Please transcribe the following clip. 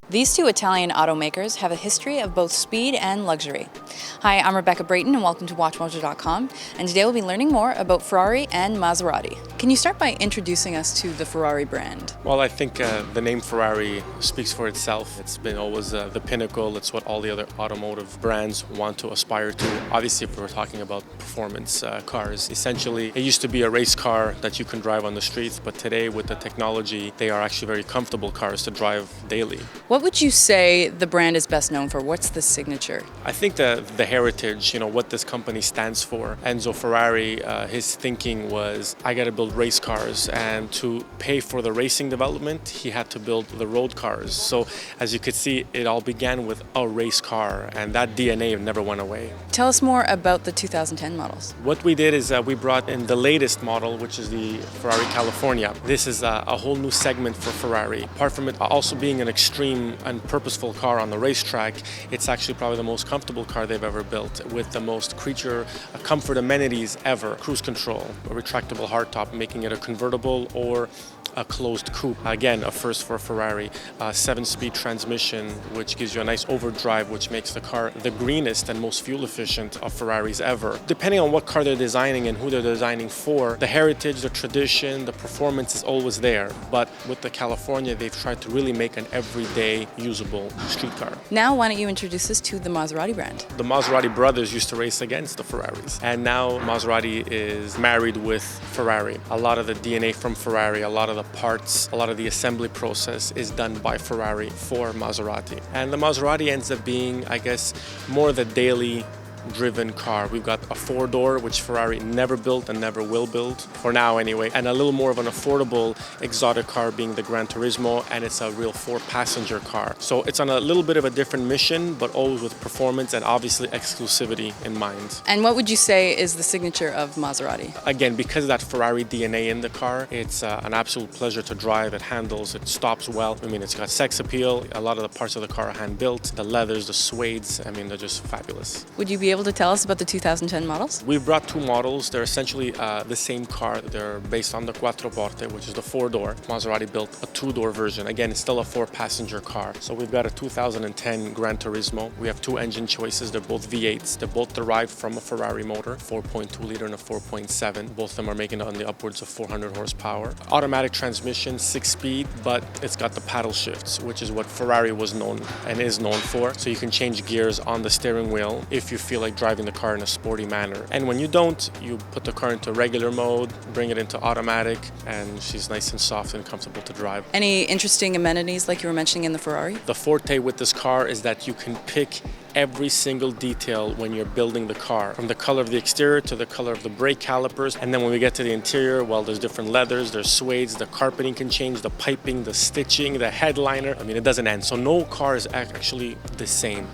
These two Italian automakers have a history of both speed and luxury. Hi, I'm Rebecca Brayton and welcome to WatchMojo.com, and today we'll be learning more about Ferrari and Maserati. Can you start by introducing us to the Ferrari brand? Well, I think the name Ferrari speaks for itself. It's been always the pinnacle. It's what all the other automotive brands want to aspire to. Obviously, if we're talking about performance cars, essentially it used to be a race car that you can drive on the streets, but today with the technology, they are actually very comfortable cars to drive daily. What would you say the brand is best known for? What's the signature? I think the heritage, what this company stands for. Enzo Ferrari, his thinking was, I got to build race cars, and to pay for the racing development, he had to build the road cars. So as you could see, it all began with a race car, and that DNA never went away. Tell us more about the 2010 models. What we did is we brought in the latest model, which is the Ferrari California. This is a whole new segment for Ferrari. Apart from it also being an extreme and purposeful car on the racetrack, it's actually probably the most comfortable car they've ever built, with the most creature comfort amenities ever. Cruise control, a retractable hardtop, making it a convertible or a closed coupe. Again, a first for Ferrari. 7-speed transmission, which gives you a nice overdrive, which makes the car the greenest and most fuel efficient of Ferraris ever. Depending on what car they're designing and who they're designing for, the heritage, the tradition, the performance is always there. But with the California, they've tried to really make an everyday usable street car. Now, why don't you introduce us to the Maserati brand? The Maserati brothers used to race against the Ferraris, and now Maserati is married with Ferrari. A lot of the DNA from Ferrari, a lot of the parts, a lot of the assembly process is done by Ferrari for Maserati. And the Maserati ends up being, I guess, more the daily driven car. We've got a 4-door, which Ferrari never built and never will build, for now anyway, and a little more of an affordable exotic car being the Gran Turismo, and it's a real 4-passenger car. So it's on a little bit of a different mission, but always with performance and obviously exclusivity in mind. And what would you say is the signature of Maserati? Again, because of that Ferrari DNA in the car, it's an absolute pleasure to drive. It handles, it stops well. I mean, it's got sex appeal. A lot of the parts of the car are hand-built. The leathers, the suedes, I mean, they're just fabulous. Would you be able to tell us about the 2010 models? We've brought two models. They're essentially the same car. They're based on the Quattroporte, which is the 4-door. Maserati built a 2-door version. Again, it's still a 4-passenger car. So we've got a 2010 Gran Turismo. We have two engine choices. They're both V8s. They're both derived from a Ferrari motor, 4.2 liter and a 4.7. Both of them are making it on the upwards of 400 horsepower. Automatic transmission, 6-speed, but it's got the paddle shifts, which is what Ferrari was known and is known for. So you can change gears on the steering wheel if you feel like driving the car in a sporty manner. And when you don't, you put the car into regular mode, bring it into automatic, and she's nice and soft and comfortable to drive. Any interesting amenities like you were mentioning in the Ferrari? The forte with this car is that you can pick every single detail when you're building the car, from the color of the exterior to the color of the brake calipers. And then when we get to the interior, well, there's different leathers, there's suedes, the carpeting can change, the piping, the stitching, the headliner. I mean, it doesn't end. So no car is actually the same.